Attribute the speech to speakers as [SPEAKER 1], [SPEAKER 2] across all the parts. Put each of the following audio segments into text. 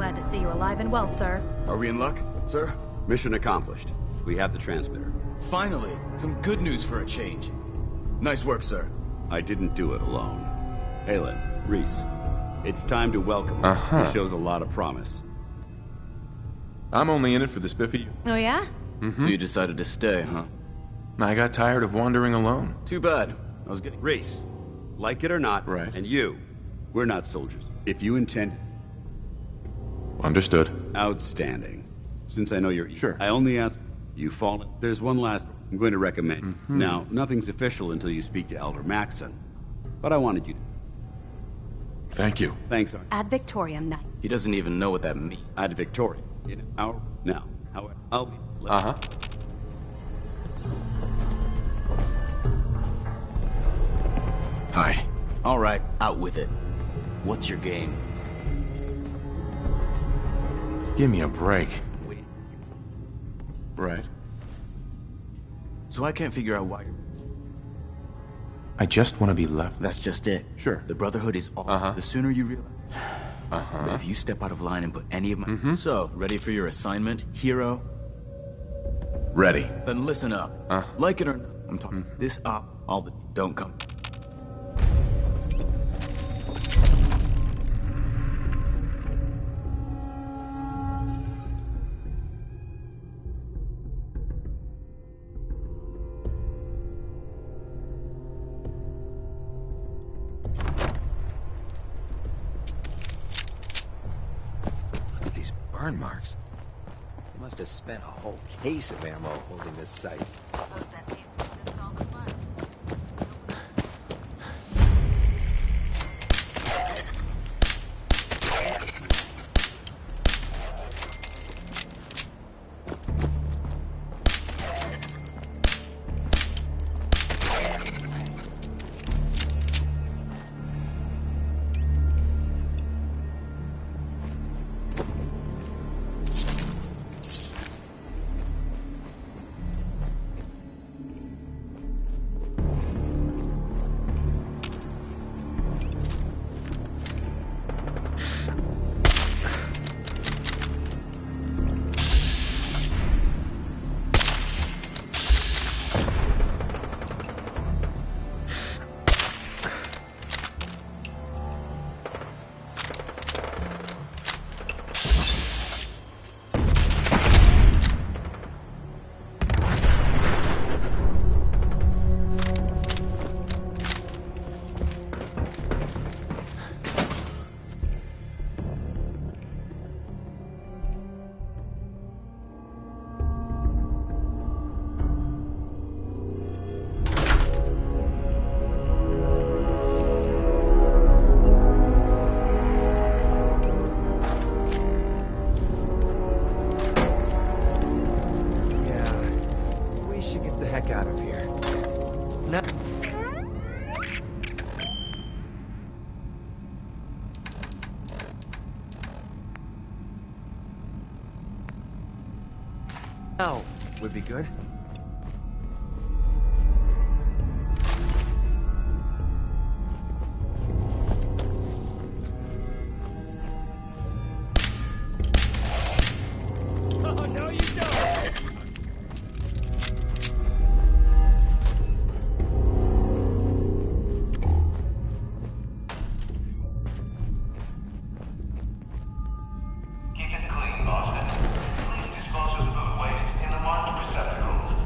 [SPEAKER 1] Glad to see you alive and well, sir.
[SPEAKER 2] Are we in luck, sir?
[SPEAKER 3] Mission accomplished. We have the transmitter.
[SPEAKER 2] Finally, some good news for a change. Nice work, sir.
[SPEAKER 3] I didn't do it alone. Aylin, Reese, it's time to welcome him. He shows a lot of promise.
[SPEAKER 4] I'm only in it for the spiffy.
[SPEAKER 1] Oh, yeah?
[SPEAKER 2] So you decided to stay, huh?
[SPEAKER 4] I got tired of wandering alone.
[SPEAKER 2] Too bad. I was getting...
[SPEAKER 3] Reese, like it or not,
[SPEAKER 4] Right.
[SPEAKER 3] and you, we're not soldiers. If you intend...
[SPEAKER 4] Understood.
[SPEAKER 3] Outstanding. Since I know you're...
[SPEAKER 4] Sure.
[SPEAKER 3] I only ask... You fallen. There's one last... I'm going to recommend. Now, nothing's official until you speak to Elder Maxson. But I wanted you to...
[SPEAKER 4] Thank you.
[SPEAKER 3] Thanks,
[SPEAKER 1] Ad Victoriam night.
[SPEAKER 2] He doesn't even know what that means.
[SPEAKER 3] Ad Victoria. In an hour now. However, I'll be...
[SPEAKER 4] Hi.
[SPEAKER 2] All right, out with it. What's your game?
[SPEAKER 4] Give me a break.
[SPEAKER 2] Wait.
[SPEAKER 4] Right.
[SPEAKER 2] So I can't figure out why...
[SPEAKER 4] I just want to be left.
[SPEAKER 2] That's just it.
[SPEAKER 4] Sure.
[SPEAKER 2] The Brotherhood is all... The sooner you realize... That if you step out of line and put any of my... So, ready for your assignment, hero?
[SPEAKER 4] Ready.
[SPEAKER 2] Then listen up. Like it or not, I'm talking this up, all the... Don't come.
[SPEAKER 5] Look at these burn marks. They must have spent a whole case of ammo holding this site.
[SPEAKER 1] Suppose that means we can install the flood.
[SPEAKER 5] Out of here. No. Oh, would be good.
[SPEAKER 2] Oh, no, you don't!
[SPEAKER 6] Keep it clean, Boston. Please dispose of food waste in the marked receptacles.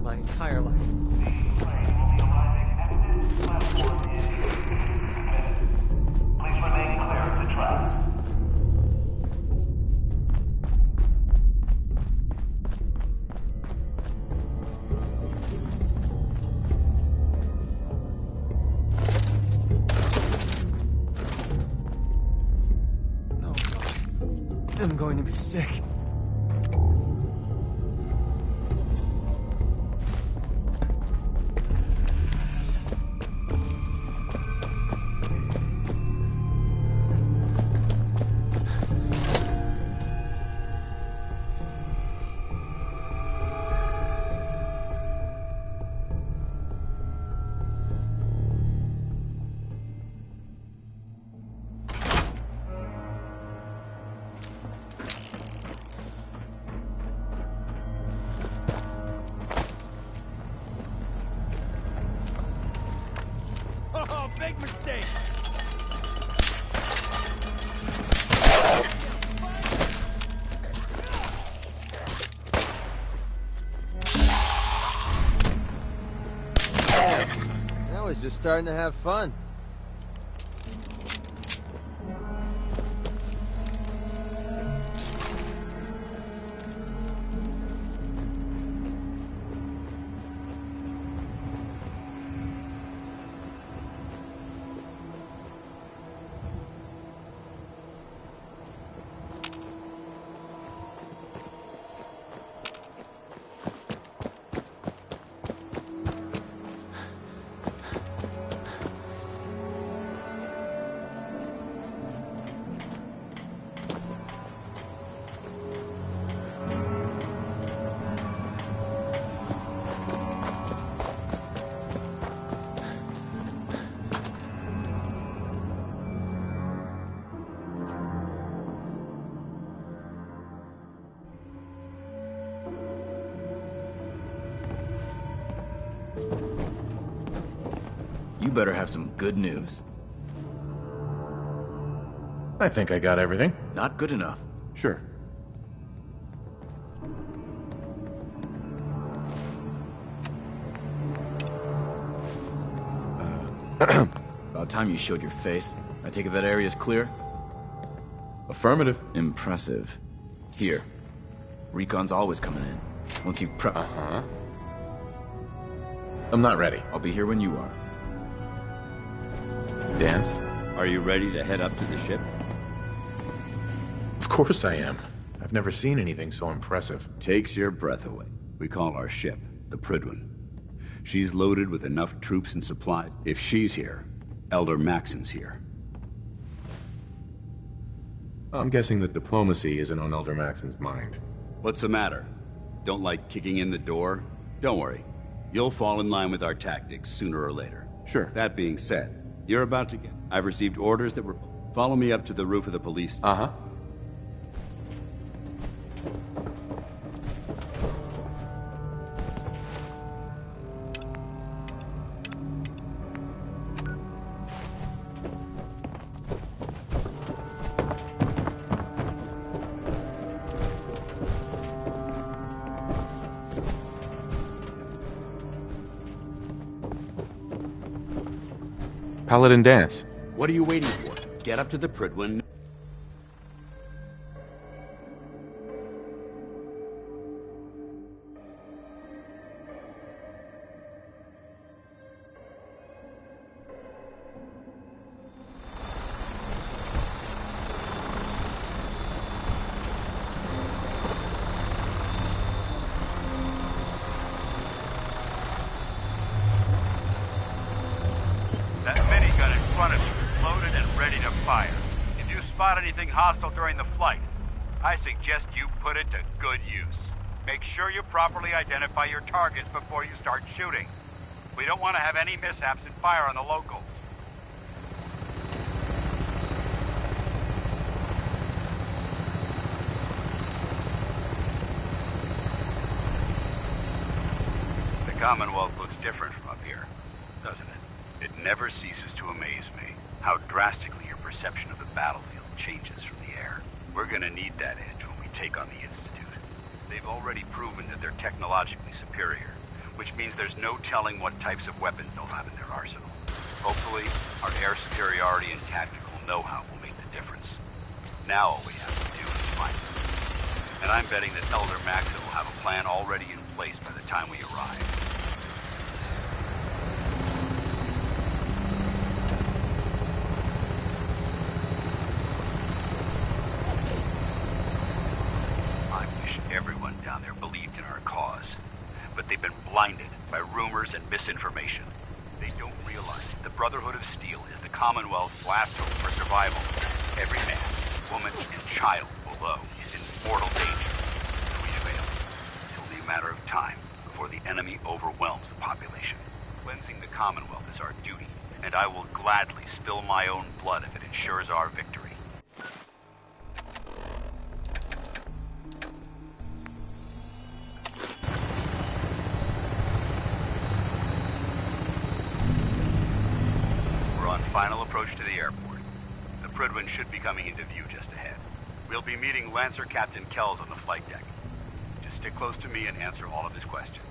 [SPEAKER 5] on my entire life.
[SPEAKER 6] Please remain clear of the tracks.
[SPEAKER 5] No. I'm going to be sick.
[SPEAKER 7] Oh, big mistake!
[SPEAKER 5] Now he's just starting to have fun.
[SPEAKER 2] You better have some good news.
[SPEAKER 4] I think I got everything.
[SPEAKER 2] Not good enough.
[SPEAKER 4] Sure.
[SPEAKER 2] About time you showed your face. I take it that area's clear?
[SPEAKER 4] Affirmative.
[SPEAKER 2] Impressive. Here. Recon's always coming in. Once you've prepped...
[SPEAKER 4] Uh-huh. I'm not ready.
[SPEAKER 2] I'll be here when you are.
[SPEAKER 4] Dance?
[SPEAKER 3] Are you ready to head up to the ship?
[SPEAKER 4] Of course I am. I've never seen anything so impressive.
[SPEAKER 3] Takes your breath away. We call our ship the Prydwen. She's loaded with enough troops and supplies. If she's here, Elder Maxon's here.
[SPEAKER 4] I'm guessing that diplomacy isn't on Elder Maxon's mind.
[SPEAKER 3] What's the matter? Don't like kicking in the door? Don't worry. You'll fall in line with our tactics sooner or later.
[SPEAKER 4] Sure.
[SPEAKER 3] That being said, you're about to get... I've received orders that were... Follow me up to the roof of the police...
[SPEAKER 4] Uh-huh. Paladin dance.
[SPEAKER 3] What are you waiting for? Get up to the Prydwen...
[SPEAKER 7] That minigun in front of you is loaded and ready to fire. If you spot anything hostile during the flight, I suggest you put it to good use. Make sure you properly identify your targets before you start shooting. We don't want to have any mishaps and fire on the locals. The Commonwealth looks different from up here, doesn't it? It never ceases to amaze me how drastically your perception of the battlefield changes from the air. We're gonna need that edge when we take on the Institute. They've already proven that they're technologically superior. which means there's no telling what types of weapons they'll have in their arsenal. Hopefully, our air superiority and tactical know-how will make the difference. Now all we have to do is find them. And I'm betting that Elder Maxon will have a plan already in place by the time we arrive. I wish everyone down there believed in our cause. But they've been blinded by rumors and misinformation. They don't realize the Brotherhood of Steel is the Commonwealth's last hope for survival. Every man, woman, and child below is in mortal danger. If we fail, it'll be a matter of time before the enemy overwhelms the population. Cleansing the Commonwealth is our duty, and I will gladly spill my own blood if it ensures our victory. Final approach to the airport. The Prydwen should be coming into view just ahead. We'll be meeting Lancer Captain Kells on the flight deck. Just stick close to me and answer all of his questions.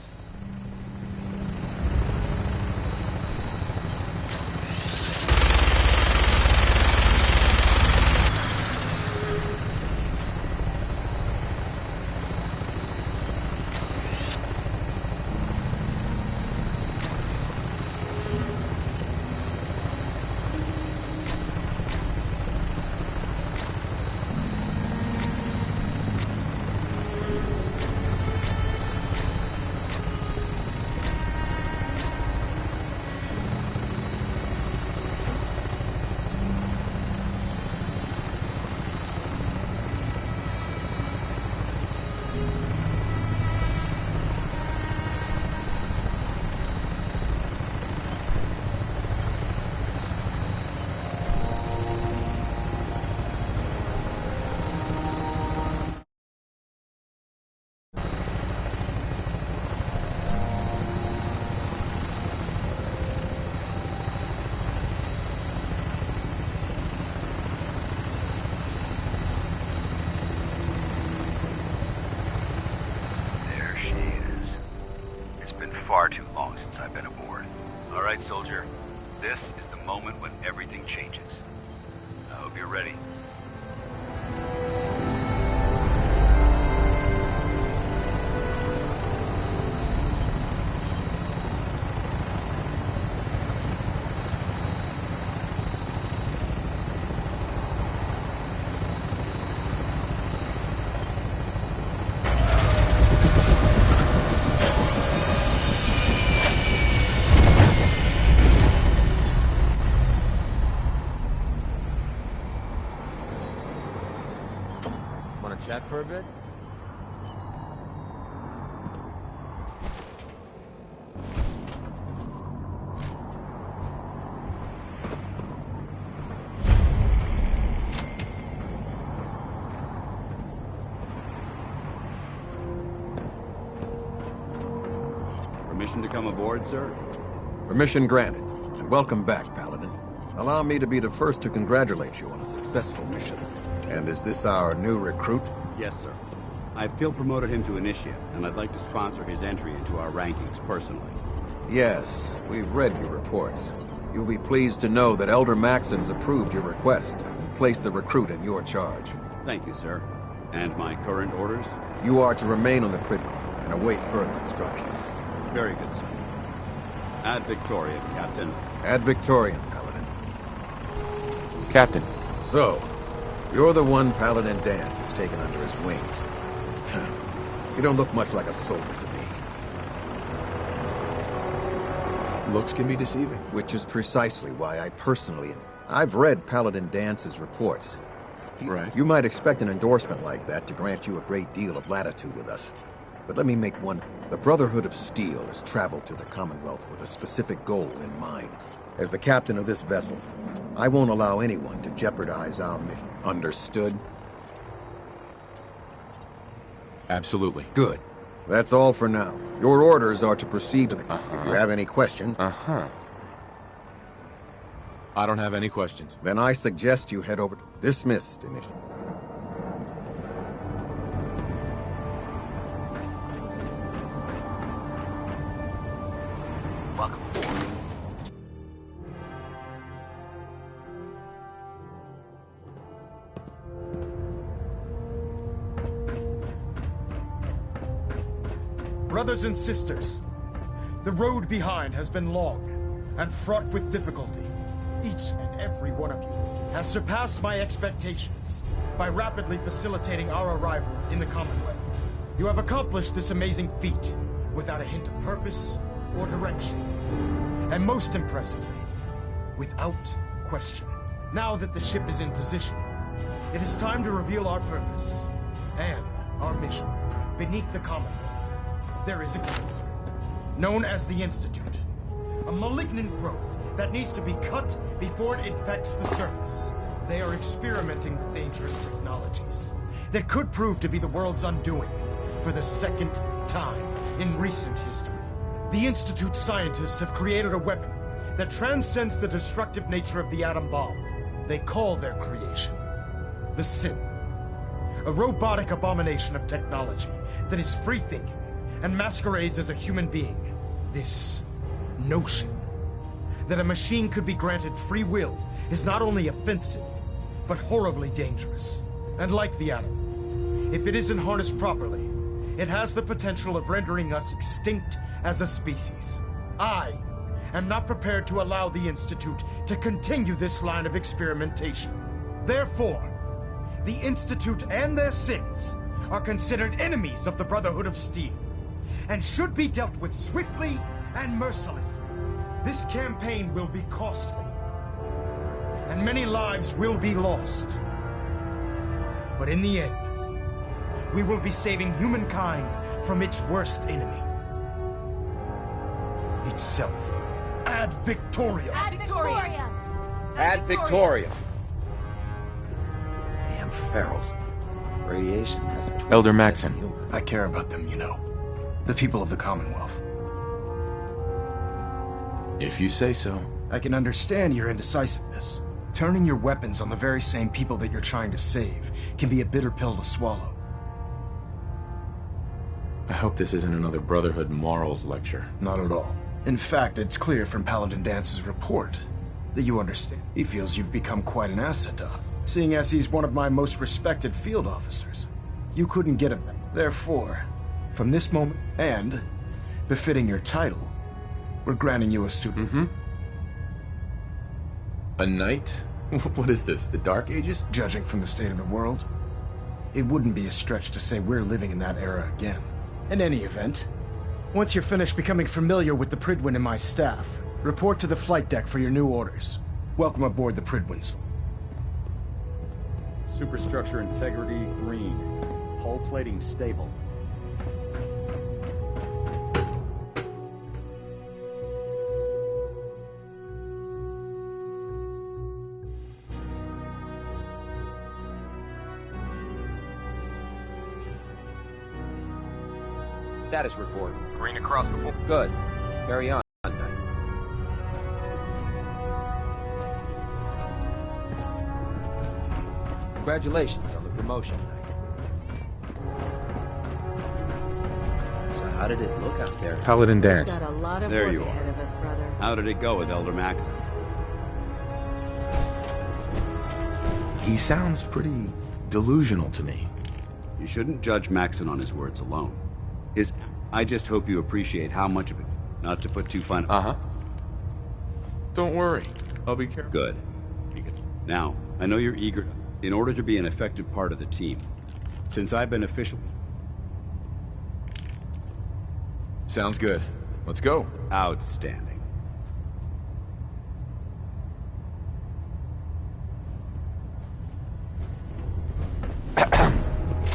[SPEAKER 7] Far too long since I've been aboard. All right, soldier. This is the moment when everything changes. I hope you're ready.
[SPEAKER 5] Chat for a bit?
[SPEAKER 3] Permission to come aboard, sir?
[SPEAKER 8] Permission granted, and welcome back, Paladin. Allow me to be the first to congratulate you on a successful mission. And is this our new recruit?
[SPEAKER 3] Yes, sir. I feel promoted him to initiate, and I'd like to sponsor his entry into our rankings personally.
[SPEAKER 8] Yes, we've read your reports. You'll be pleased to know that Elder Maxon's approved your request and placed the recruit in your charge.
[SPEAKER 3] Thank you, sir. And my current orders?
[SPEAKER 8] You are to remain on the Prydwen and await further instructions.
[SPEAKER 3] Very good, sir. Ad Victoriam, Captain.
[SPEAKER 8] Ad Victoriam, Paladin.
[SPEAKER 4] Captain.
[SPEAKER 8] So, you're the one Paladin Danse has taken under his wing. You don't look much like a soldier to me.
[SPEAKER 4] Looks can be deceiving.
[SPEAKER 8] Which is precisely why I personally... I've read Paladin Dance's reports.
[SPEAKER 4] Right.
[SPEAKER 8] You might expect an endorsement like that to grant you a great deal of latitude with us. But let me make one. The Brotherhood of Steel has traveled to the Commonwealth with a specific goal in mind. As the captain of this vessel, I won't allow anyone to jeopardize our mission. Understood?
[SPEAKER 4] Absolutely.
[SPEAKER 8] Good. That's all for now. Your orders are to proceed to the... If you have any questions...
[SPEAKER 4] I don't have any questions.
[SPEAKER 8] Then I suggest you head over to... Dismissed, initially.
[SPEAKER 9] Brothers and sisters, the road behind has been long and fraught with difficulty. Each and every one of you has surpassed my expectations by rapidly facilitating our arrival in the Commonwealth. You have accomplished this amazing feat without a hint of purpose or direction. And most impressively, without question. Now that the ship is in position, it is time to reveal our purpose and our mission. Beneath the Commonwealth, there is a cancer, known as the Institute. A malignant growth that needs to be cut before it infects the surface. They are experimenting with dangerous technologies that could prove to be the world's undoing for the second time in recent history. The Institute scientists have created a weapon that transcends the destructive nature of the atom bomb. They call their creation the Synth. A robotic abomination of technology that is free-thinking and masquerades as a human being. This notion that a machine could be granted free will is not only offensive, but horribly dangerous. And like the atom, if it isn't harnessed properly, it has the potential of rendering us extinct as a species. I am not prepared to allow the Institute to continue this line of experimentation. Therefore, the Institute and their synths are considered enemies of the Brotherhood of Steel, and should be dealt with swiftly and mercilessly. This campaign will be costly, and many lives will be lost. But in the end, we will be saving humankind from its worst enemy. Itself. Ad Victoriam!
[SPEAKER 1] Ad Victoriam!
[SPEAKER 5] Ad Victoriam! Damn ferals. Radiation has a twisted
[SPEAKER 4] Elder
[SPEAKER 5] sense
[SPEAKER 4] Maxon.
[SPEAKER 5] of humor.
[SPEAKER 9] I care about them, you know. The people of the Commonwealth.
[SPEAKER 4] If you say so.
[SPEAKER 9] I can understand your indecisiveness. Turning your weapons on the very same people that you're trying to save can be a bitter pill to swallow.
[SPEAKER 4] I hope this isn't another Brotherhood morals lecture.
[SPEAKER 9] Not at all. In fact, it's clear from Paladin Dance's report that you understand. He feels you've become quite an asset to us, seeing as he's one of my most respected field officers. You couldn't get him. Therefore, from this moment, and befitting your title, we're granting you a super.
[SPEAKER 4] A knight? What is this, the Dark Ages?
[SPEAKER 9] Judging from the state of the world, it wouldn't be a stretch to say we're living in that era again. In any event, once you're finished becoming familiar with the Pridwin and my staff, report to the flight deck for your new orders. Welcome aboard the Pridwins.
[SPEAKER 10] Superstructure integrity green. Hull plating stable.
[SPEAKER 5] Status report.
[SPEAKER 10] Green across the board.
[SPEAKER 5] Good. Carry on, Knight. Congratulations on the promotion, Knight. So how did it look out there?
[SPEAKER 4] Paladin Dance.
[SPEAKER 1] Got a lot of
[SPEAKER 3] There
[SPEAKER 1] work
[SPEAKER 3] you
[SPEAKER 1] ahead
[SPEAKER 3] are.
[SPEAKER 1] of us, brother.
[SPEAKER 3] How did it go with Elder Maxon?
[SPEAKER 4] He sounds pretty delusional to me.
[SPEAKER 3] You shouldn't judge Maxon on his words alone. I just hope you appreciate how much of it, not to put too fine.
[SPEAKER 4] Don't worry. I'll be careful.
[SPEAKER 3] Good. Now, I know you're eager in order to be an effective part of the team. Since I've been official,
[SPEAKER 4] Sounds good. Let's go.
[SPEAKER 3] outstanding.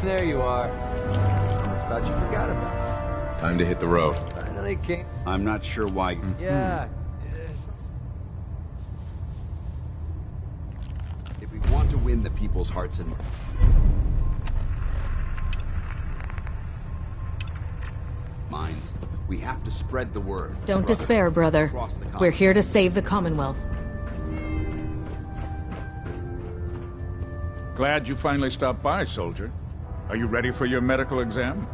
[SPEAKER 5] There you are. I thought you forgot about it.
[SPEAKER 4] Time to hit the road.
[SPEAKER 5] Finally came.
[SPEAKER 3] I'm not sure why.
[SPEAKER 5] Yeah.
[SPEAKER 3] If we want to win the people's hearts and minds, we have to spread the word.
[SPEAKER 1] Don't despair, brother.
[SPEAKER 3] Across the
[SPEAKER 1] We're here to save the Commonwealth.
[SPEAKER 11] Glad you finally stopped by, soldier. Are you ready for your medical exam?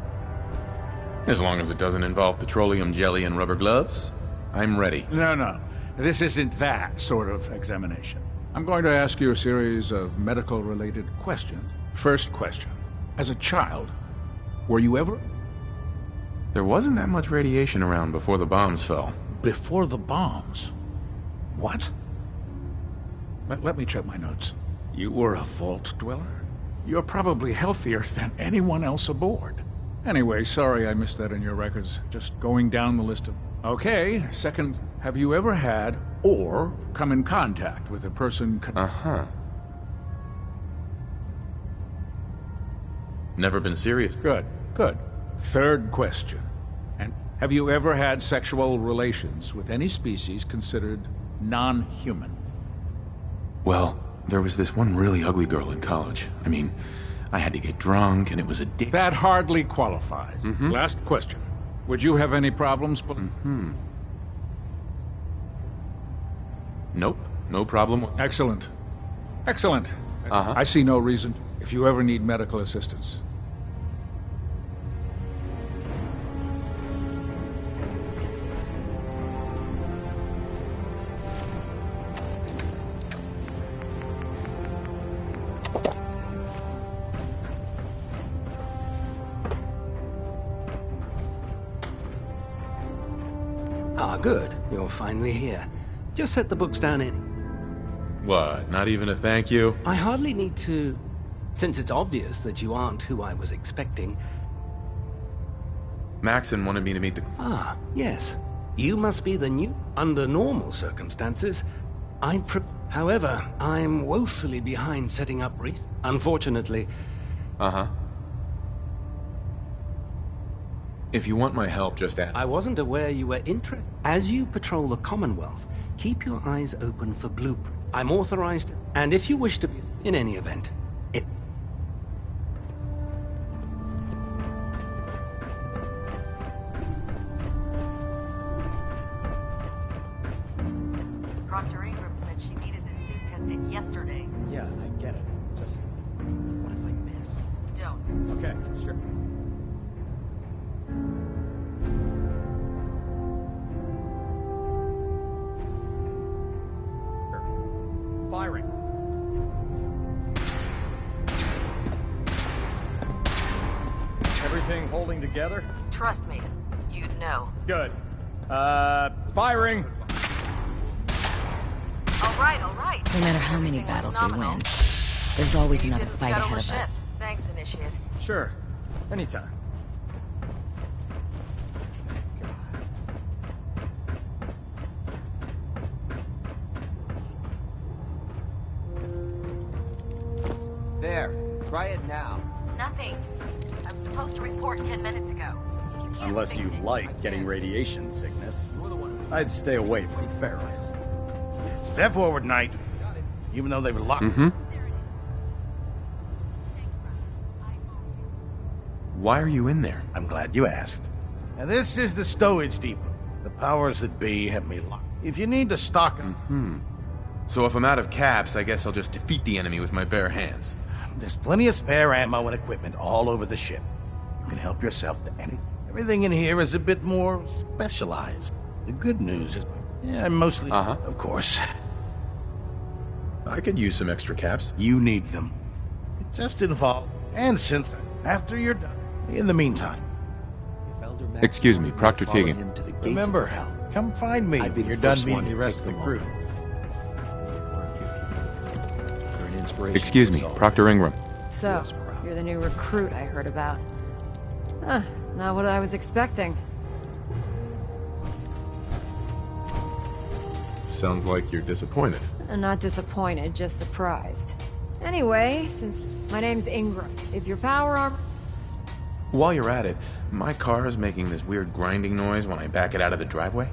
[SPEAKER 4] As long as it doesn't involve petroleum jelly and rubber gloves, I'm ready.
[SPEAKER 11] No. This isn't that sort of examination. I'm going to ask you a series of medical-related questions. First question. As a child, were you ever...
[SPEAKER 4] There wasn't that much radiation around before the bombs fell.
[SPEAKER 11] Before the bombs? What? Let me check my notes. You were a vault dweller? You're probably healthier than anyone else aboard. Anyway, sorry I missed that in your records. Just going down the list of... Okay, second, have you ever had or come in contact with a person...
[SPEAKER 4] Never been serious.
[SPEAKER 11] Good, good. Third question. And have you ever had sexual relations with any species considered non-human?
[SPEAKER 4] Well, there was this one really ugly girl in college. I mean, I had to get drunk, and it was a dick.
[SPEAKER 11] That hardly qualifies. Last question. Would you have any problems?
[SPEAKER 4] Nope, no problem.
[SPEAKER 11] Excellent. Excellent. I see no reason if you ever need medical assistance.
[SPEAKER 12] Ah, good. You're finally here. Just set the books down in.
[SPEAKER 4] What, not even a thank you?
[SPEAKER 12] I hardly need to, since it's obvious that you aren't who I was expecting.
[SPEAKER 4] Maxon wanted me to meet the...
[SPEAKER 12] Ah, yes. You must be the new... Under normal circumstances, However, I'm woefully behind setting up Unfortunately.
[SPEAKER 4] If you want my help, just ask.
[SPEAKER 12] I wasn't aware you were interested. As you patrol the Commonwealth, keep your eyes open for blueprint. I'm authorized, and if you wish to be, in any event, it...
[SPEAKER 1] Dr. Ingram said she needed this suit tested yesterday.
[SPEAKER 10] Yeah, I get it. Just, what if I miss?
[SPEAKER 1] Don't.
[SPEAKER 10] Okay, sure. Firing. Everything holding together?
[SPEAKER 1] Trust me, you'd know.
[SPEAKER 10] Good. Firing.
[SPEAKER 1] All right.
[SPEAKER 13] No matter how many battles we win, there's always another fight ahead of us.
[SPEAKER 1] Thanks, Initiate.
[SPEAKER 10] Sure. Anytime.
[SPEAKER 5] There. Try it now.
[SPEAKER 1] Nothing. I was supposed to report 10 minutes ago. If you can't
[SPEAKER 10] Unless you
[SPEAKER 1] fix it,
[SPEAKER 10] like getting radiation sickness, I'd stay away from ferrets.
[SPEAKER 14] Step forward, Knight. Even though they were locked.
[SPEAKER 4] Why are you in there?
[SPEAKER 14] I'm glad you asked. Now, this is the stowage depot. The powers that be have me locked. If you need to stock them...
[SPEAKER 4] So if I'm out of caps, I guess I'll just defeat the enemy with my bare hands.
[SPEAKER 14] There's plenty of spare ammo and equipment all over the ship. You can help yourself to anything. Everything in here is a bit more specialized. The good news is... Yeah, mostly... Of course.
[SPEAKER 4] I could use some extra caps.
[SPEAKER 14] You need them. It just involves... And since... After you're done. In the meantime...
[SPEAKER 4] Excuse me, Proctor Teagan.
[SPEAKER 14] Remember, come find me when you're done meeting the rest of the crew.
[SPEAKER 4] Excuse me, Proctor Ingram.
[SPEAKER 15] So, you're the new recruit I heard about. Not what I was expecting.
[SPEAKER 4] Sounds like you're disappointed.
[SPEAKER 15] I'm not disappointed, just surprised. Anyway, since my name's Ingram, if your power armor...
[SPEAKER 4] While you're at it, my car is making this weird grinding noise when I back it out of the driveway.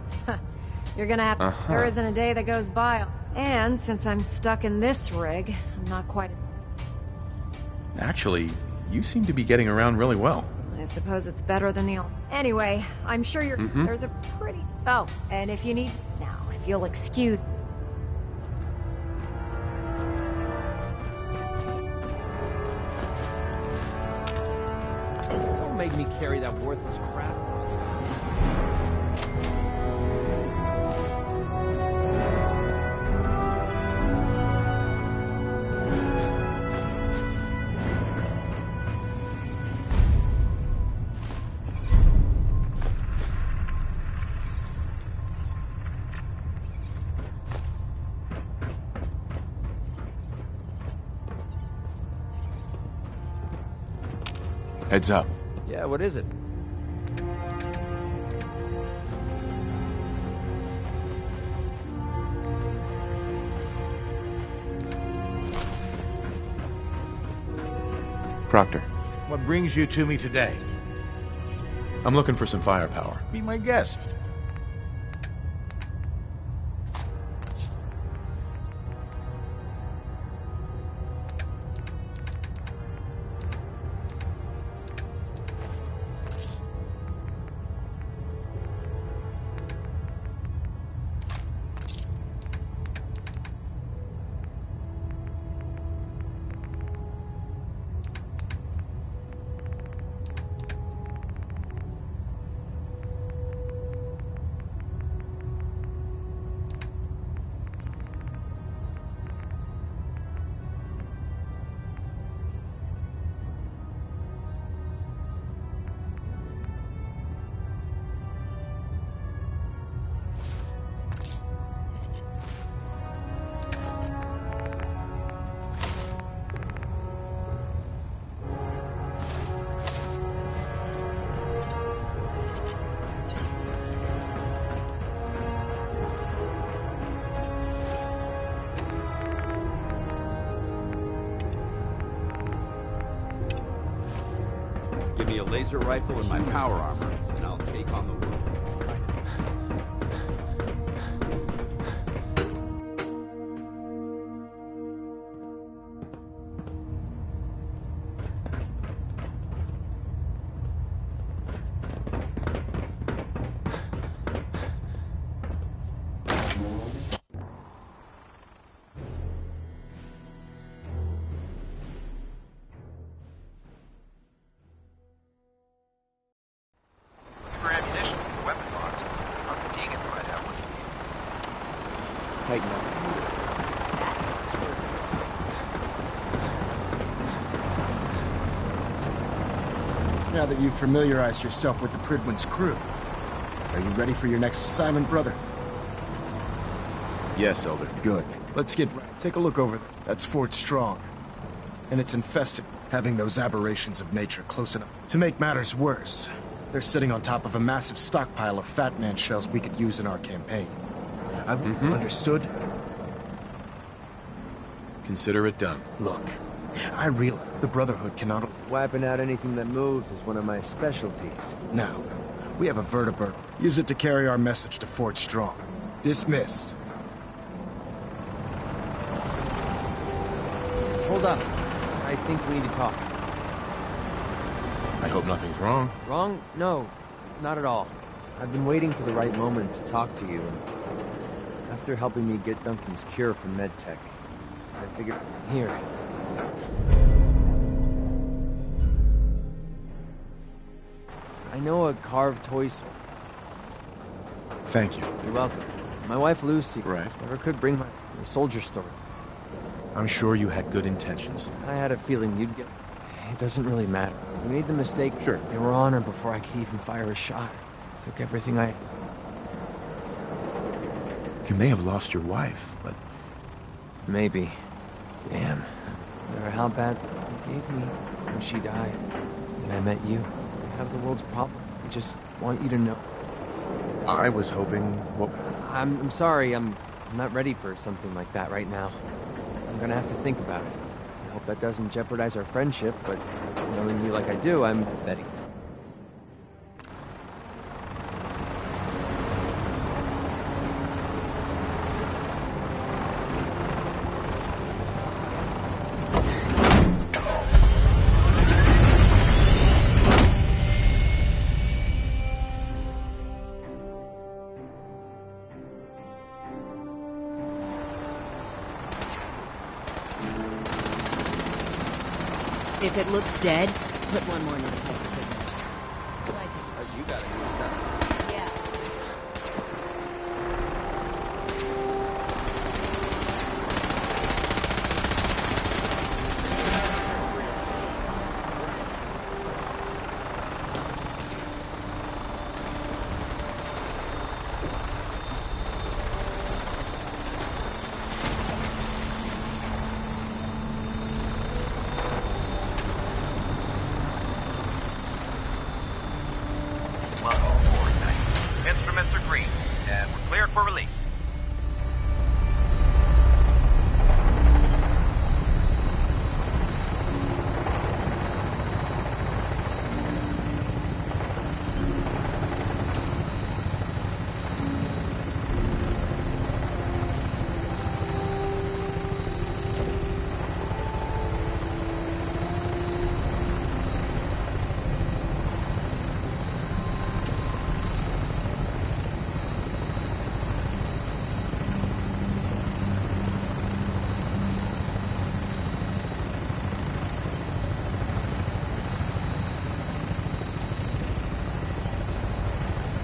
[SPEAKER 15] You're gonna have... There isn't a day that goes by. And since I'm stuck in this rig, I'm not quite...
[SPEAKER 4] Actually, you seem to be getting around really well.
[SPEAKER 15] I suppose it's better than the old... Anyway, I'm sure you're... There's a pretty... Oh, and if you need... Now, if you'll excuse...
[SPEAKER 5] Don't make me carry that worthless crap.
[SPEAKER 4] Heads up.
[SPEAKER 5] Yeah, what is it?
[SPEAKER 4] Proctor,
[SPEAKER 14] What brings you to me today?
[SPEAKER 4] I'm looking for some firepower.
[SPEAKER 14] Be my guest.
[SPEAKER 3] Give me a laser rifle and my power armor, and I'll take on the world.
[SPEAKER 5] For ammunition, weapon box. I'm Deegan might have one.
[SPEAKER 10] Tighten up.
[SPEAKER 9] Now that you've familiarized yourself with the Pridwin's crew, are you ready for your next assignment, brother?
[SPEAKER 4] Yes, Elder.
[SPEAKER 9] Good. Let's get... Take a look over there. That's Fort Strong. And it's infested, having those aberrations of nature close enough. To make matters worse, they're sitting on top of a massive stockpile of Fat Man shells we could use in our campaign. Understood?
[SPEAKER 4] Consider it done.
[SPEAKER 9] Look, I realize the Brotherhood cannot...
[SPEAKER 5] Wiping out anything that moves is one of my specialties.
[SPEAKER 9] Now, we have a vertibird. Use it to carry our message to Fort Strong. Dismissed.
[SPEAKER 5] Hold up. I think we need to talk.
[SPEAKER 4] I hope nothing's wrong.
[SPEAKER 5] Wrong? No, not at all. I've been waiting for the right moment to talk to you, and after helping me get Duncan's cure from MedTech, I figured... Here. I know a carved toy store.
[SPEAKER 9] Thank you.
[SPEAKER 5] You're welcome. My wife Lucy
[SPEAKER 4] Right.
[SPEAKER 5] never could bring my soldier story.
[SPEAKER 4] I'm sure you had good intentions.
[SPEAKER 5] I had a feeling you'd get... It doesn't really matter. We made the mistake.
[SPEAKER 4] Sure.
[SPEAKER 5] They were on her before I could even fire a shot. Took everything I...
[SPEAKER 4] You may have lost your wife, but...
[SPEAKER 5] Maybe. Damn. No matter how bad it gave me when she died, and I met you. I have the world's problem. I just want you to know.
[SPEAKER 4] I was hoping... Well...
[SPEAKER 5] I'm sorry. I'm not ready for something like that right now. I'm gonna have to think about it. I hope that doesn't jeopardize our friendship, but knowing you like I do, I'm betting.
[SPEAKER 13] If it looks dead, put one more in its place.
[SPEAKER 5] You gotta do something.
[SPEAKER 13] Yeah.
[SPEAKER 7] for release.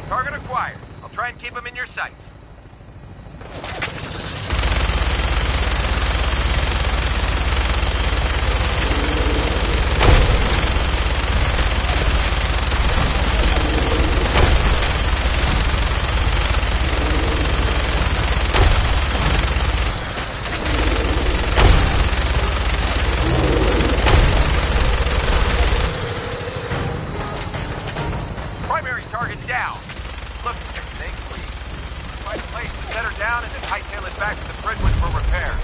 [SPEAKER 7] Target acquired. I'll try and keep him in your sights. Primary target down. Look, stay clean. Find a place to set her down and then hightail it back to the Fredwood for repairs.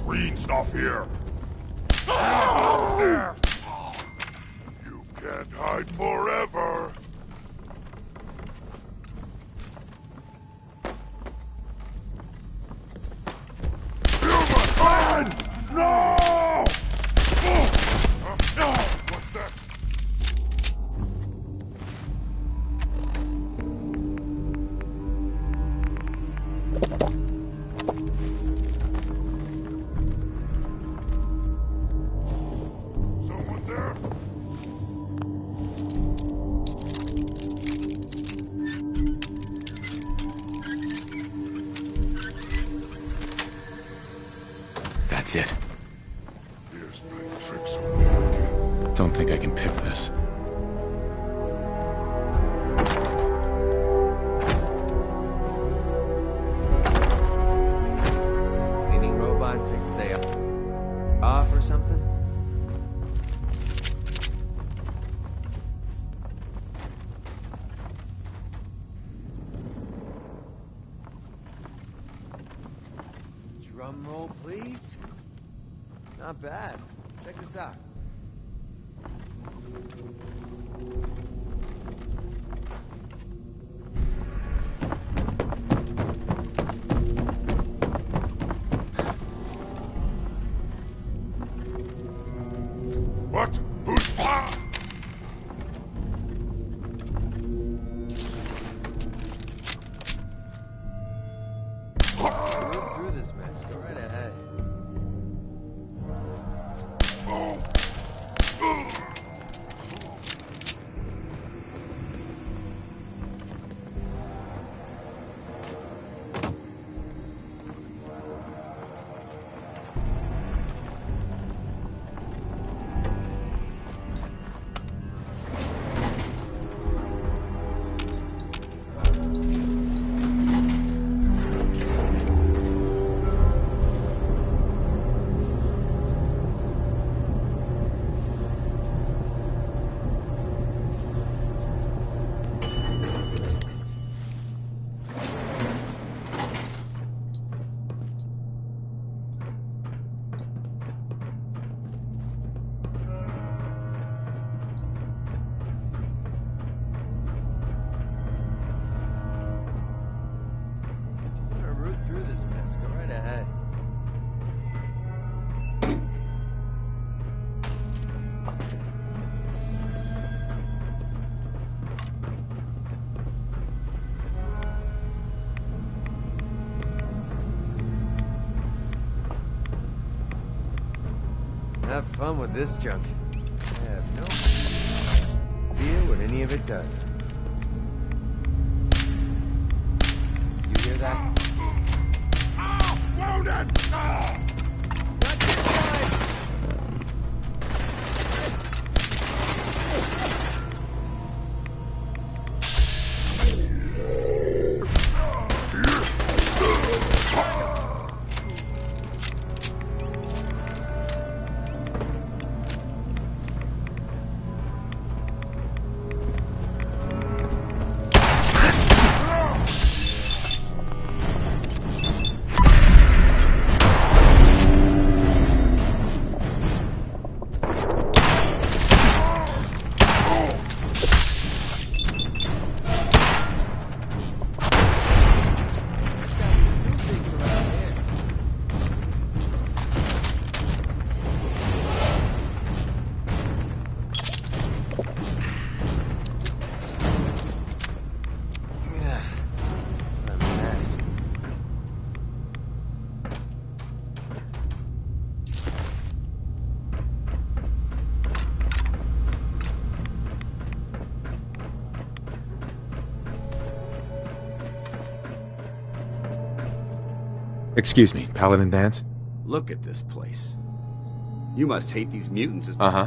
[SPEAKER 16] Green stuff here. There. You can't hide forever. Human friend! No! What's that?
[SPEAKER 4] That's it.
[SPEAKER 16] Here's playing tricks on me again.
[SPEAKER 4] Don't think I can pick this.
[SPEAKER 5] Cleaning robot take the day off or something? Drum roll, please. Not bad. Check this out.
[SPEAKER 16] What? Who's...
[SPEAKER 5] Move through this mess. Go right ahead. Through this mess. Go right ahead. Have fun with this junk. I have no idea what any of it does. You hear that?
[SPEAKER 16] Wounded!
[SPEAKER 5] Not this side!
[SPEAKER 4] Excuse me, Paladin Dance?
[SPEAKER 3] Look at this place. You must hate these mutants as...
[SPEAKER 4] Uh-huh.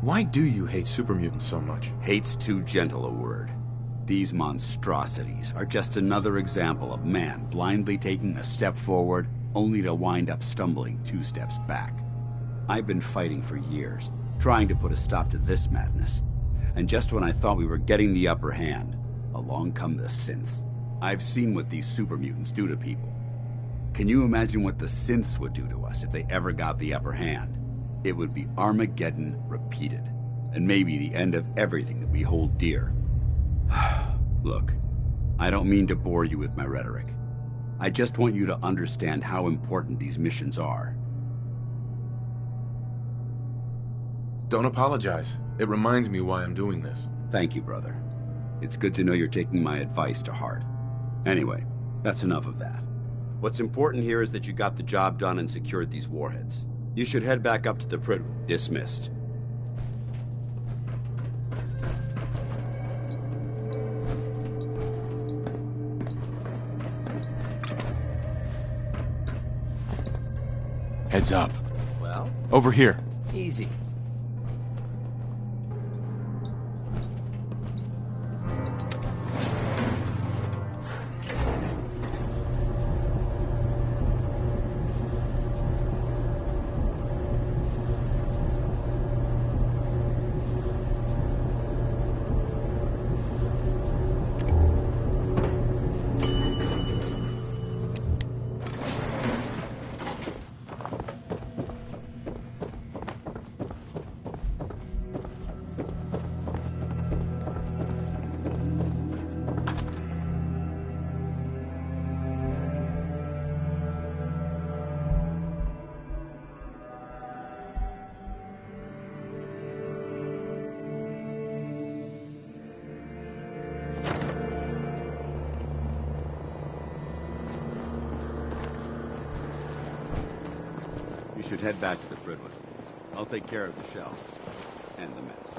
[SPEAKER 4] Why do you hate super mutants so much?
[SPEAKER 3] Hate's too gentle a word. These monstrosities are just another example of man blindly taking a step forward, only to wind up stumbling 2 steps back. I've been fighting for years, trying to put a stop to this madness. And just when I thought we were getting the upper hand, along come the synths. I've seen what these super mutants do to people. Can you imagine what the synths would do to us if they ever got the upper hand? It would be Armageddon repeated, and maybe the end of everything that we hold dear. Look, I don't mean to bore you with my rhetoric. I just want you to understand how important these missions are.
[SPEAKER 4] Don't apologize. It reminds me why I'm doing this.
[SPEAKER 3] Thank you, brother. It's good to know you're taking my advice to heart. Anyway, that's enough of that. What's important here is that you got the job done and secured these warheads. You should head back up to the Prydwen. Dismissed.
[SPEAKER 4] Heads up.
[SPEAKER 5] Well?
[SPEAKER 4] Over here.
[SPEAKER 5] Easy.
[SPEAKER 3] You should head back to the Pridwood. I'll take care of the shelves and the mess.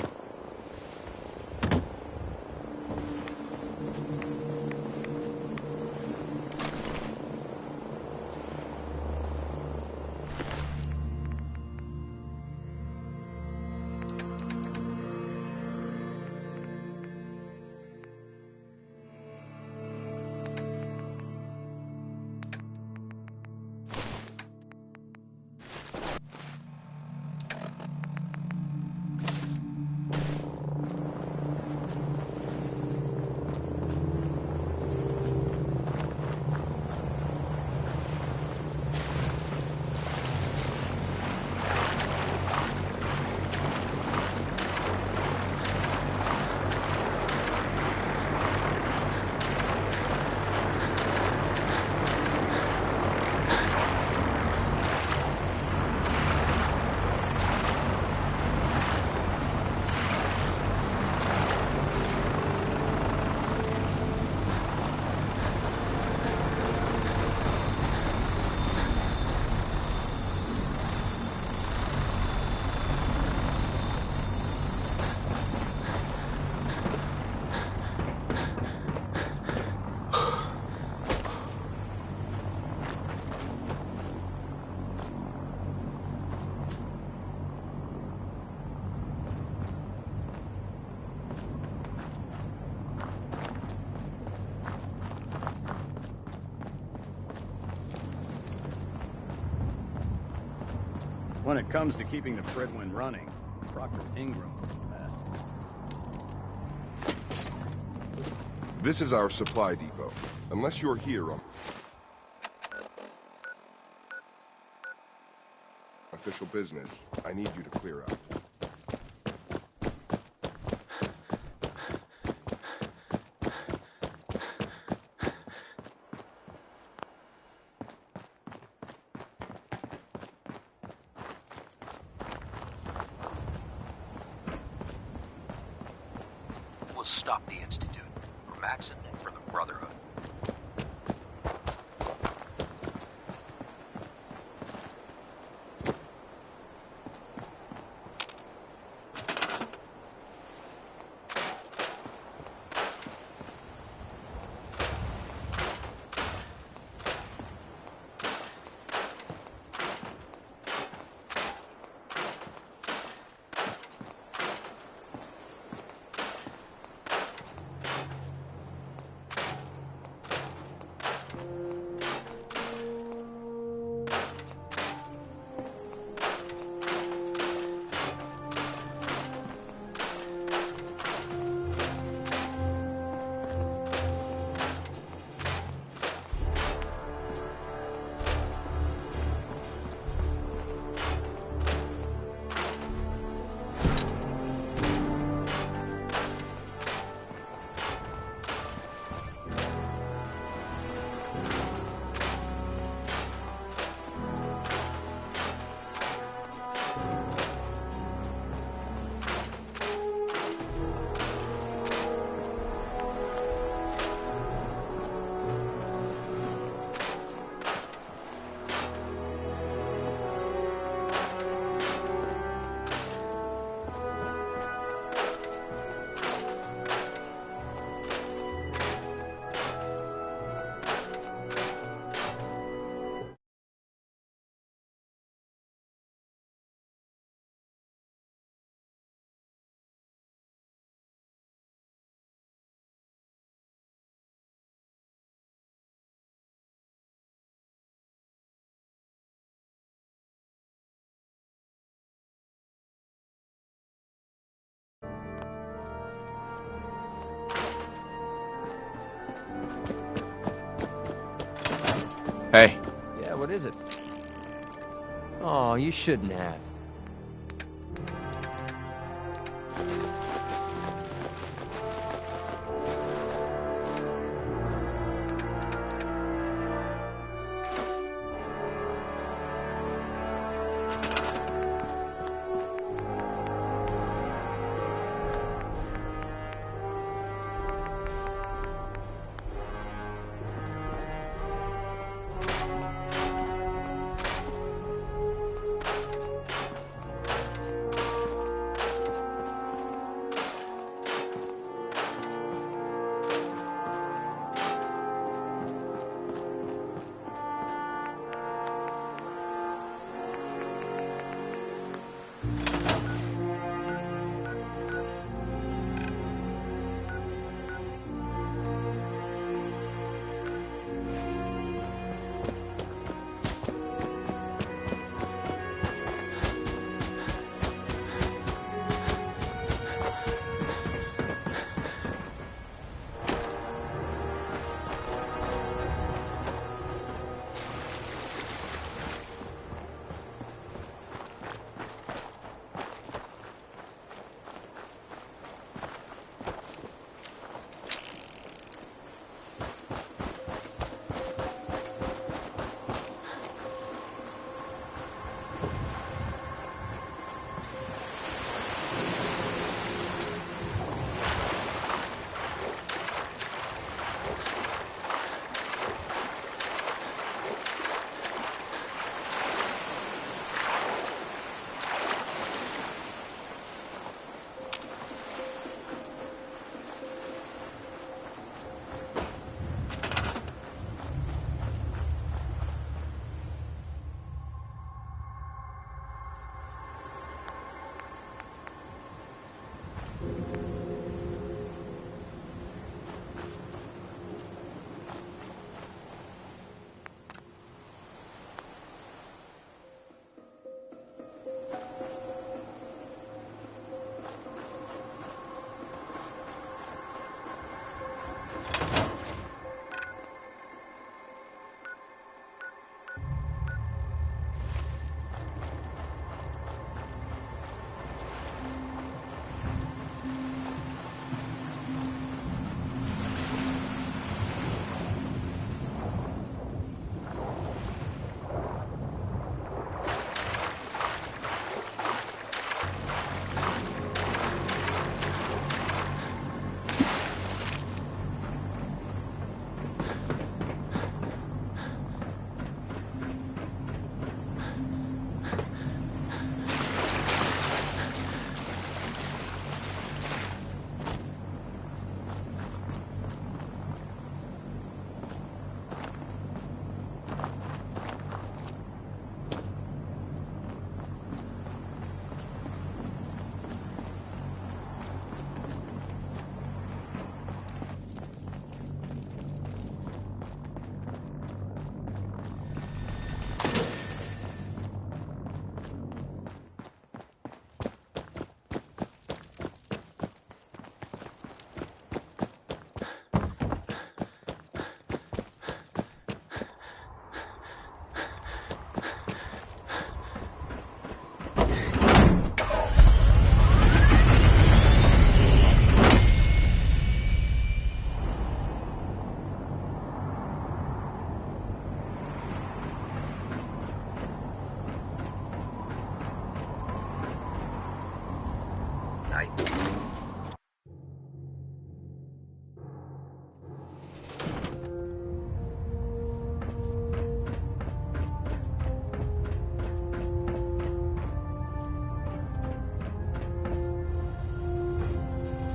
[SPEAKER 10] When it comes to keeping the Pridwin running, Proctor Ingram's the best.
[SPEAKER 16] This is our supply depot. Unless you're here on official business, I need you to clear out.
[SPEAKER 17] We'll stop the Institute. For Maxon and for the Brotherhood.
[SPEAKER 4] Hey.
[SPEAKER 5] Yeah, what is it? Oh, you shouldn't have.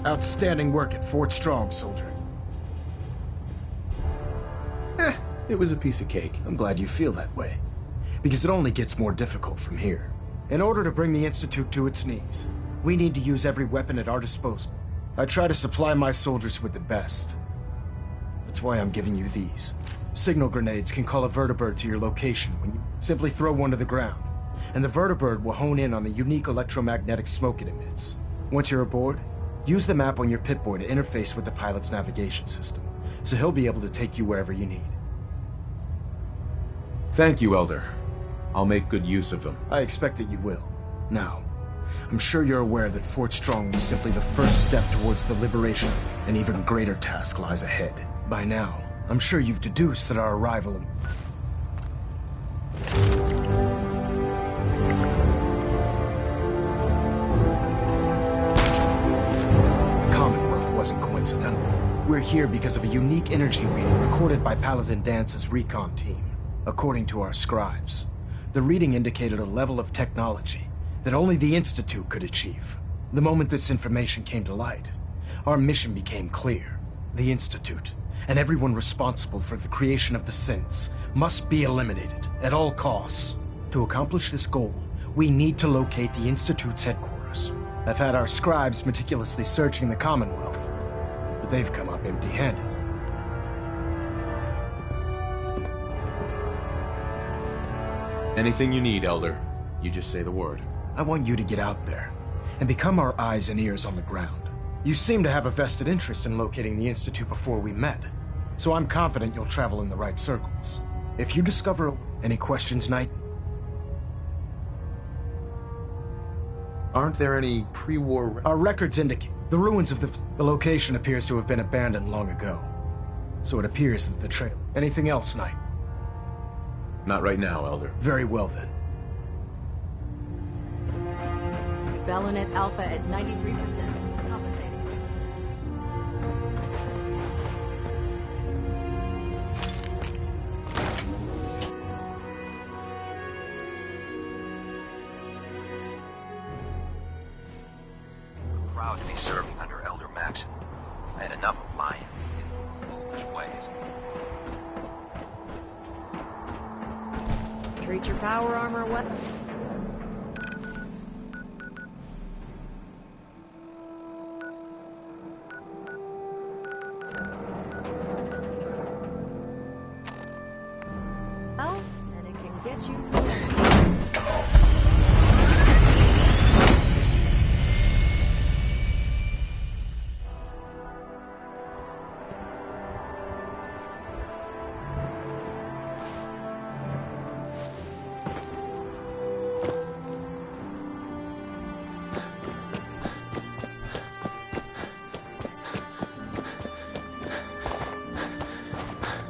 [SPEAKER 9] Outstanding work at Fort Strong, soldier.
[SPEAKER 5] It was a piece of cake.
[SPEAKER 9] I'm glad you feel that way, because it only gets more difficult from here. In order to bring the Institute to its knees, we need to use every weapon at our disposal. I try to supply my soldiers with the best. That's why I'm giving you these. Signal grenades can call a vertibird to your location when you simply throw one to the ground, and the vertibird will hone in on the unique electromagnetic smoke it emits. Once you're aboard, use the map on your Pip-Boy to interface with the pilot's navigation system, so he'll be able to take you wherever you need.
[SPEAKER 4] Thank you, Elder. I'll make good use of them.
[SPEAKER 9] I expect that you will. Now, I'm sure you're aware that Fort Strong was simply the first step towards the liberation. An even greater task lies ahead. By now, I'm sure you've deduced that our arrival in... The Commonwealth wasn't coincidental. We're here because of a unique energy reading recorded by Paladin Dance's recon team. According to our scribes, the reading indicated a level of technology that only the Institute could achieve. The moment this information came to light, our mission became clear. The Institute, and everyone responsible for the creation of the synths, must be eliminated at all costs. To accomplish this goal, we need to locate the Institute's headquarters. I've had our scribes meticulously searching the Commonwealth, but they've come up empty-handed.
[SPEAKER 4] Anything you need, Elder. You just say the word.
[SPEAKER 9] I want you to get out there and become our eyes and ears on the ground. You seem to have a vested interest in locating the Institute before we met, so I'm confident you'll travel in the right circles. If you discover any questions, Knight?
[SPEAKER 8] Aren't there any pre-war...
[SPEAKER 9] Our records indicate the ruins of the location appears to have been abandoned long ago. So it appears that the trail... Anything else, Knight?
[SPEAKER 4] Not right now, Elder.
[SPEAKER 9] Very well, then.
[SPEAKER 1] Bellinet Alpha at 93%. Compensating.
[SPEAKER 17] I'm proud to be serving under Elder Maxon. I had enough of Lyons and his foolish ways.
[SPEAKER 15] Treat your power armor weapon. Well, and it can get you through anything.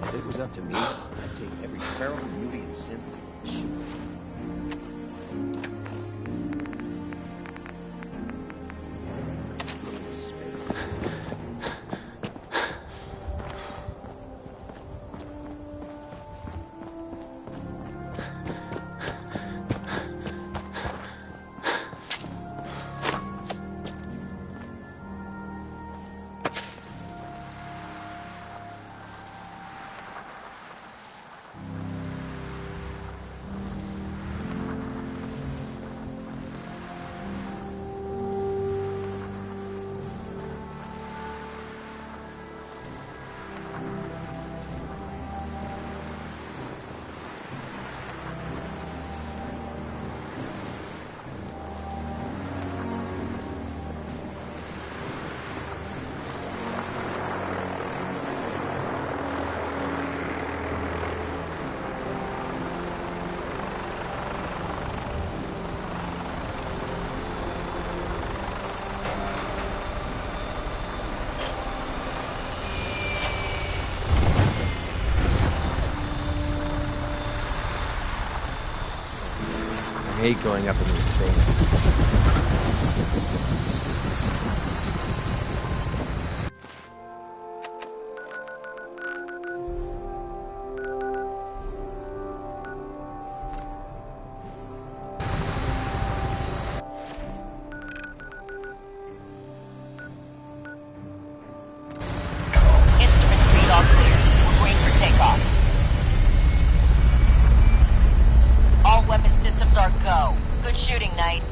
[SPEAKER 17] If it was up to me, I'd take every feral beauty and synth.
[SPEAKER 5] I hate going up in these things.
[SPEAKER 1] go. Good shooting, Knight.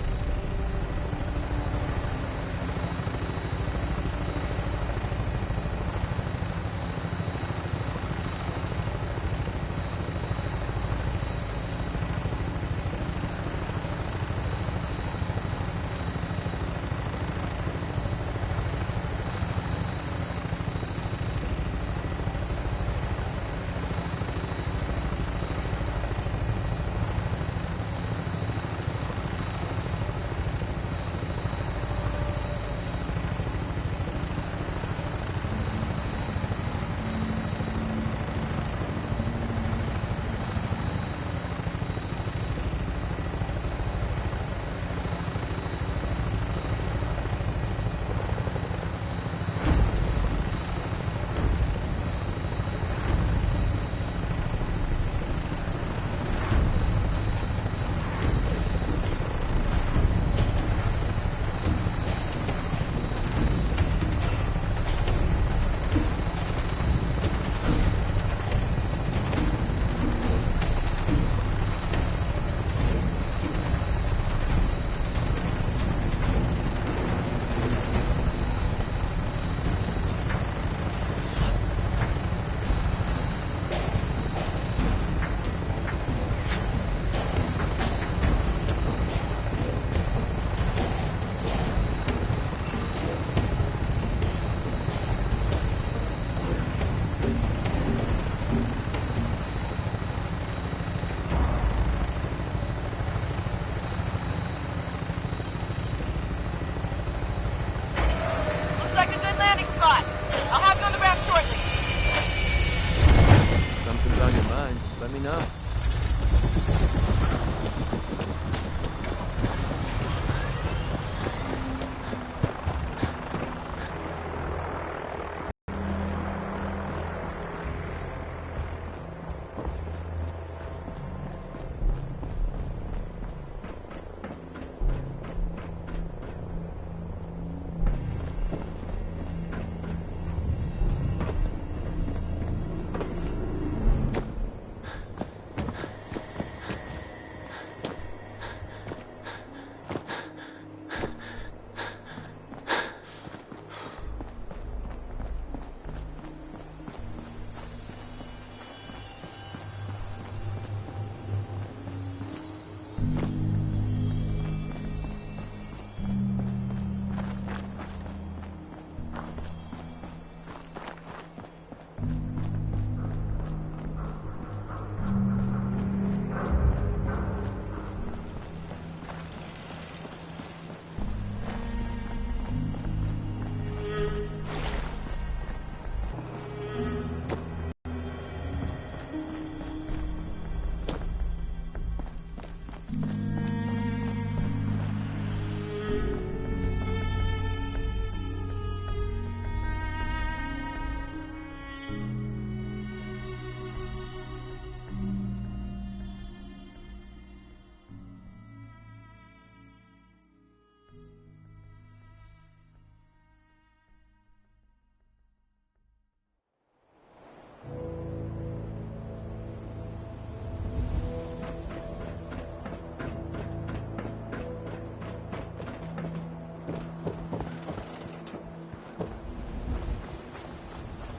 [SPEAKER 5] Let me know.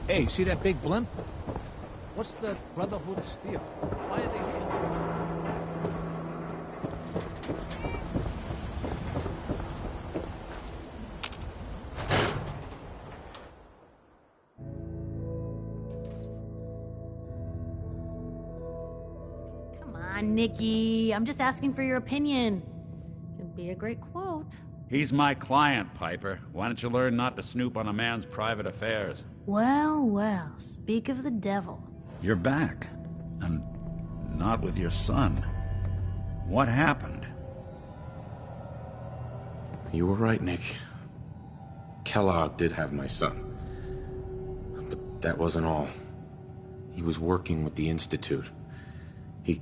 [SPEAKER 11] Hey, see that big blimp? What's the Brotherhood of Steel? Why are they here?
[SPEAKER 18] Come on, Nikki. I'm just asking for your opinion. It'd be a great quote.
[SPEAKER 7] He's my client, Piper. Why don't you learn not to snoop on a man's private affairs?
[SPEAKER 18] Well, well, speak of the devil.
[SPEAKER 7] You're back. And not with your son. What happened?
[SPEAKER 4] You were right, Nick. Kellogg did have my son. But that wasn't all. He was working with the Institute. He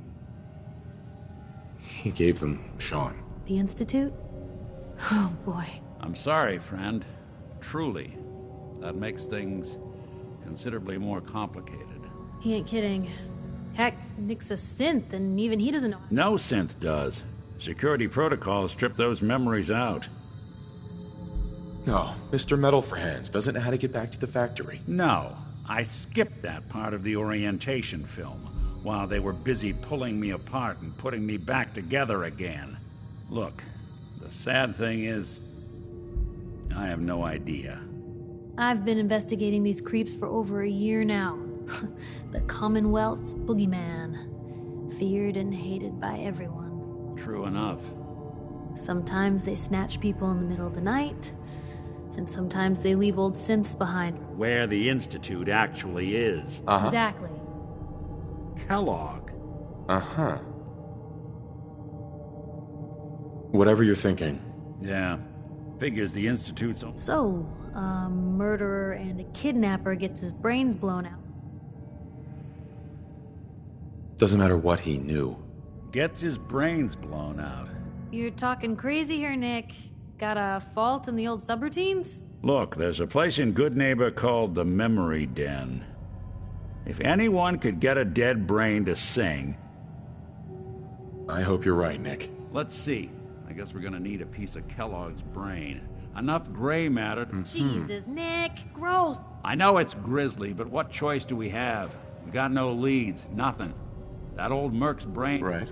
[SPEAKER 4] gave them Sean.
[SPEAKER 18] The Institute? Oh, boy.
[SPEAKER 7] I'm sorry, friend. Truly. That makes things considerably more complicated.
[SPEAKER 18] He ain't kidding. Heck, Nick's a synth, and even he doesn't know.
[SPEAKER 7] No synth does.
[SPEAKER 11] Security protocols strip those memories out.
[SPEAKER 4] No, Mr. Metal for Hands doesn't know how to get back to the factory.
[SPEAKER 11] No, I skipped that part of the orientation film while they were busy pulling me apart and putting me back together again. Look, the sad thing is, I have no idea.
[SPEAKER 18] I've been investigating these creeps for over a year now. The Commonwealth's boogeyman. Feared and hated by everyone.
[SPEAKER 11] True enough.
[SPEAKER 18] Sometimes they snatch people in the middle of the night, and sometimes they leave old synths behind.
[SPEAKER 11] Where the Institute actually is.
[SPEAKER 18] Exactly.
[SPEAKER 11] Kellogg.
[SPEAKER 4] Uh-huh. Whatever you're thinking.
[SPEAKER 11] Yeah. Figures the Institute's...
[SPEAKER 18] So, a murderer and a kidnapper gets his brains blown out.
[SPEAKER 4] Doesn't matter what he knew.
[SPEAKER 11] Gets his brains blown out.
[SPEAKER 18] You're talking crazy here, Nick. Got a fault in the old subroutines?
[SPEAKER 11] Look, there's a place in Good Neighbor called the Memory Den. If anyone could get a dead brain to sing...
[SPEAKER 4] I hope you're right, Nick.
[SPEAKER 11] Let's see. I guess we're gonna need a piece of Kellogg's brain. Enough gray matter to...
[SPEAKER 18] Jesus, Nick. Gross.
[SPEAKER 11] I know it's grisly, but what choice do we have? We got no leads. Nothing. That old Merc's brain...
[SPEAKER 4] Right.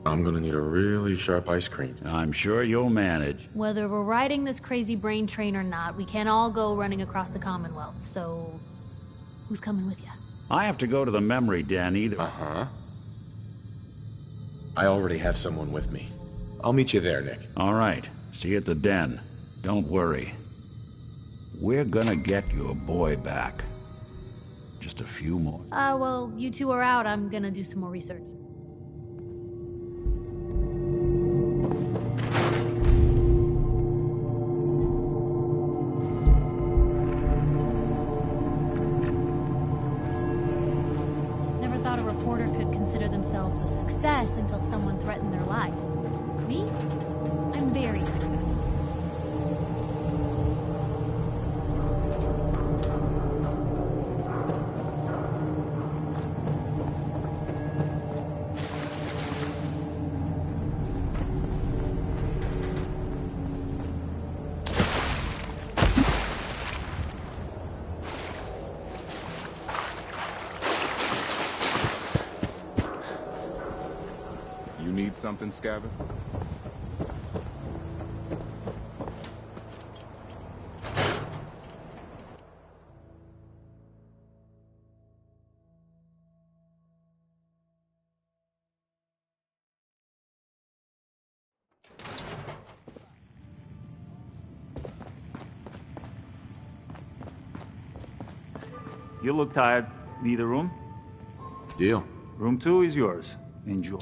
[SPEAKER 4] I'm gonna need a really sharp ice cream.
[SPEAKER 11] I'm sure you'll manage.
[SPEAKER 18] Whether we're riding this crazy brain train or not, we can't all go running across the Commonwealth, so... Who's coming with you?
[SPEAKER 11] I have to go to the Memory Den either.
[SPEAKER 4] Uh-huh. I already have someone with me. I'll meet you there, Nick.
[SPEAKER 11] All right. See you at the den. Don't worry. We're gonna get your boy back. Just a few more.
[SPEAKER 18] Well, you two are out. I'm gonna do some more research. Never thought a reporter could consider themselves a success until someone threatened their life. Me? I'm very successful.
[SPEAKER 16] You need something, Scabbard?
[SPEAKER 19] You look tired. Need a room?
[SPEAKER 4] Deal.
[SPEAKER 19] Room 2 is yours. Enjoy.